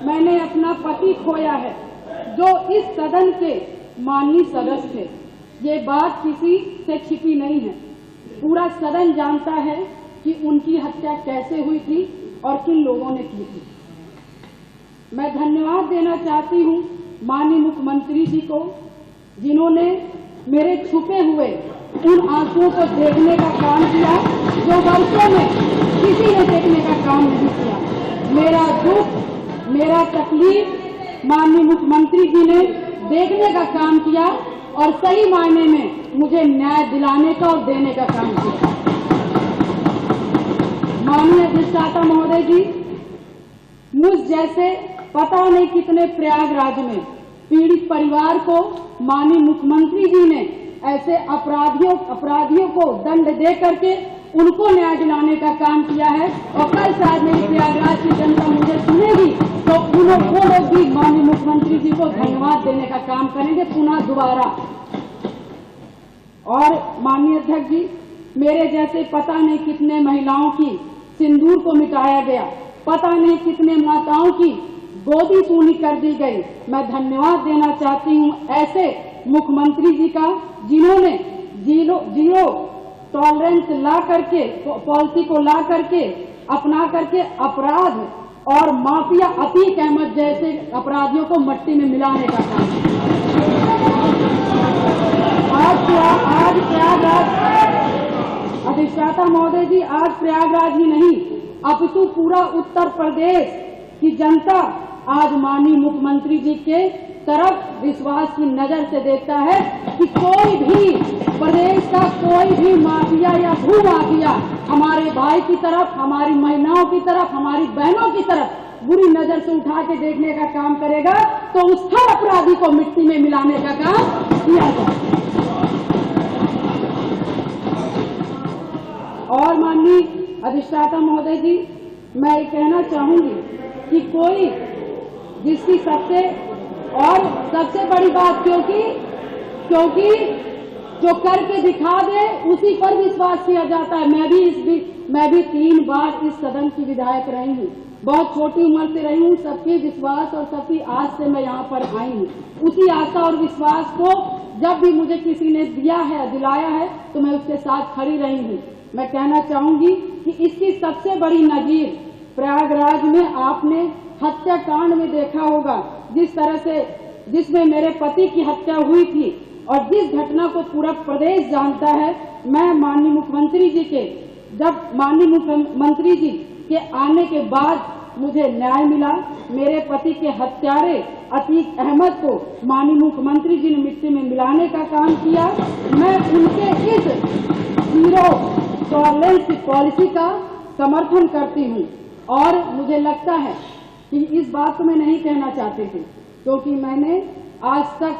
मैंने अपना पति खोया है, जो इस सदन के माननीय सदस्य थे। ये बात किसी से छिपी नहीं है। पूरा सदन जानता है कि उनकी हत्या कैसे हुई थी और किन लोगों ने की थी। मैं धन्यवाद देना चाहती हूँ माननीय मुख्यमंत्री जी को, जिन्होंने मेरे छुपे हुए उन आंसुओं को देखने का काम किया जो वर्षों में किसी ने देखने का काम नहीं किया। मेरा दुख, मेरा तकलीफ माननीय मुख्यमंत्री जी ने देखने का काम किया और सही मायने में मुझे न्याय दिलाने का और देने का काम किया। माननीय अधिष्ठाता महोदय जी, मुझ जैसे पता नहीं कितने प्रयागराज में पीड़ित परिवार को माननीय मुख्यमंत्री जी ने ऐसे अपराधियों को दंड दे करके उनको न्याय दिलाने का काम किया है। और कल शायद मेरी प्रयागराज की जनता मुझे सुनेगी तो वो लोग भी माननीय मुख्यमंत्री जी को धन्यवाद देने का काम करेंगे पुनः दोबारा। और माननीय अध्यक्ष जी, मेरे जैसे पता नहीं कितने महिलाओं की सिंदूर को मिटाया गया, पता नहीं कितने माताओं की गोदी सूनी कर दी गई। मैं धन्यवाद देना चाहती हूँ ऐसे मुख्यमंत्री जी का, जिन्होंने जीरो टॉलरेंस ला करके पॉलिसी को ला करके अपना करके अपराध और माफिया अतीक अहमद जैसे अपराधियों को मट्टी में मिलाने का काम। आज प्रयागराज अधिष्ठाता महोदय जी, आज प्रयागराज ही नहीं अपितु पूरा उत्तर प्रदेश की जनता आज माननीय मुख्यमंत्री जी के तरफ विश्वास की नजर से देखता है कि कोई भी प्रदेश का कोई भी माफिया या भू माफिया हमारे भाई की तरफ, हमारी महिलाओं की तरफ, हमारी बहनों की तरफ बुरी नजर से उठा के देखने का काम करेगा तो उस हर अपराधी को मिट्टी में मिलाने का काम किया जाए। और माननीय अधिष्ठाता महोदय जी, मैं ये कहना चाहूंगी कि कोई जिसकी सबसे बड़ी बात, क्योंकि जो करके दिखा दे उसी पर विश्वास किया जाता है। मैं भी 3 बार इस सदन की विधायक रही हूँ, बहुत छोटी उम्र से रही हूँ। सबकी विश्वास और सबकी आस से मैं यहाँ पर आई हूँ। उसी आशा और विश्वास को जब भी मुझे किसी ने दिलाया है तो मैं उसके साथ खड़ी रही हूँ। मैं कहना चाहूंगी कि इसकी सबसे बड़ी नजीर प्रयागराज में आपने हत्याकांड में देखा होगा, जिस तरह से जिसमें मेरे पति की हत्या हुई थी और जिस घटना को पूरा प्रदेश जानता है। मैं माननीय मुख्यमंत्री जी के आने के बाद मुझे न्याय मिला। मेरे पति के हत्यारे अतीक अहमद को माननीय मुख्यमंत्री जी ने मिट्टी में मिलाने का काम किया। मैं उनके इस जीरो टॉलरेंस की पॉलिसी का समर्थन करती हूँ और मुझे लगता है कि इस बात को मैं नहीं कहना चाहती थी, क्योंकि मैंने आज तक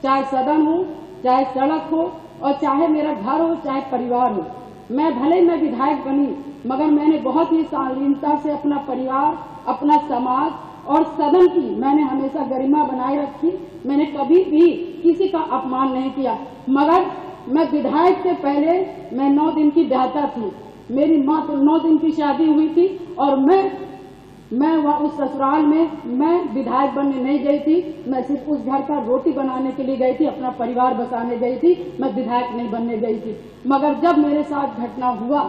चाहे सदन हो, चाहे सड़क हो और चाहे मेरा घर हो, चाहे परिवार हो, मैं विधायक बनी, मगर मैंने बहुत ही शालीनता से अपना परिवार, अपना समाज और सदन की मैंने हमेशा गरिमा बनाए रखी। मैंने कभी भी किसी का अपमान नहीं किया। मगर मैं विधायक से पहले मैं 9 दिन की ब्याहता थी। मेरी माँ तो 9 दिन की शादी हुई थी और मैं उस ससुराल में मैं विधायक बनने नहीं गई थी। मैं सिर्फ उस घर का रोटी बनाने के लिए गई थी, अपना परिवार बसाने गई थी। मैं विधायक नहीं बनने गई थी। मगर जब मेरे साथ घटना हुआ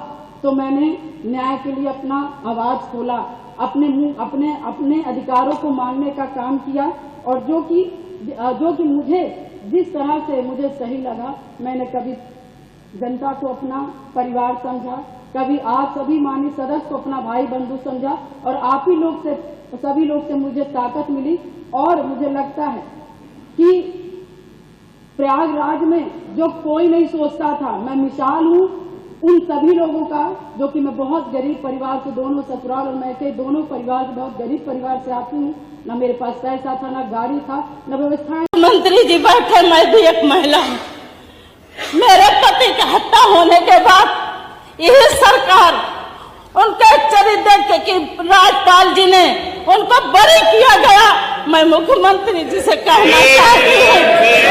तो मैंने न्याय के लिए अपना आवाज खोला, अपने अधिकारों को मानने का काम किया और जो कि मुझे जिस तरह से मुझे सही लगा, मैंने कभी जनता को अपना परिवार समझा, कभी आप सभी माननीय सदस्य को अपना भाई बंधु समझा और आप ही लोग से, सभी लोग से मुझे ताकत मिली। और मुझे लगता है कि प्रयागराज में जो कोई नहीं सोचता था, मैं मिसाल हूँ उन सभी लोगों का, जो कि मैं बहुत गरीब परिवार से, दोनों ससुराल और मैके दोनों परिवार से, बहुत गरीब परिवार से आती हूँ। न मेरे पास पैसा था, न गाड़ी था, न व्यवस्थाएं। मंत्री जी बैठे, मैं भी एक महिला हूँ। मेरे पति की हत्या होने के बाद यही सरकार उनके चरित्र कि राज्यपाल जी ने उनको बरी किया गया। मैं मुख्यमंत्री जी से कहना चाहती हूँ,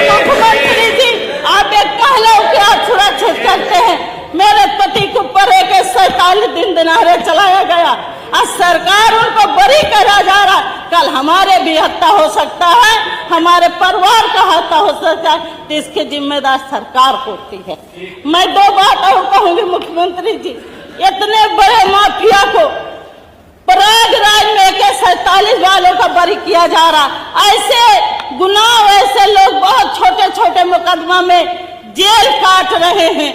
मुख्यमंत्री जी आप एक कहलाओ कि आप सुरक्षित करते हैं। मेरे पति को ऊपर 47 दिन दिनारे चलाया गया। आज सरकार उनको बरी करा जा रहा, कल हमारे भी हत्या हो सकता है, हमारे परिवार का हत्या हो सकता है, तो इसकी जिम्मेदार सरकार होती है। मैं दो बात और कहूंगी मुख्यमंत्री जी, इतने बड़े माफिया को प्रयागराज में AK-47 वालों का बरी किया जा रहा, ऐसे गुनाह ऐसे लोग बहुत छोटे छोटे मुकदमा में जेल काट रहे हैं,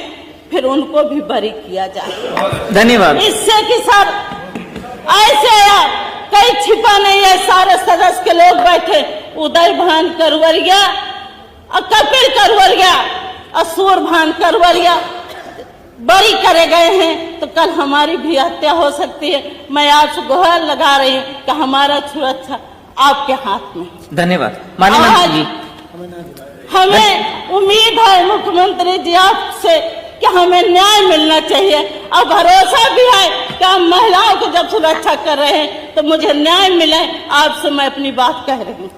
फिर उनको भी बरी किया जाए। धन्यवाद। इससे कि सर ऐसे यार कहीं छिपा नहीं है, सारे सदस्य के लोग बैठे, उदय भान करवरिया और कपिल करवरिया और सूरभान करवरिया बरी करे गए हैं, तो कल हमारी भी हत्या हो सकती है। मैं आपसे गुहार लगा रही हूँ कि हमारा सुरक्षा आपके हाथ में। धन्यवाद माननीय मंत्री जी। हमें उम्मीद है मुख्यमंत्री जी आपसे कि हमें न्याय मिलना चाहिए, और भरोसा भी है कि हम महिलाओं को जब सुरक्षा कर रहे हैं तो मुझे न्याय मिले। आपसे मैं अपनी बात कह रही हूँ।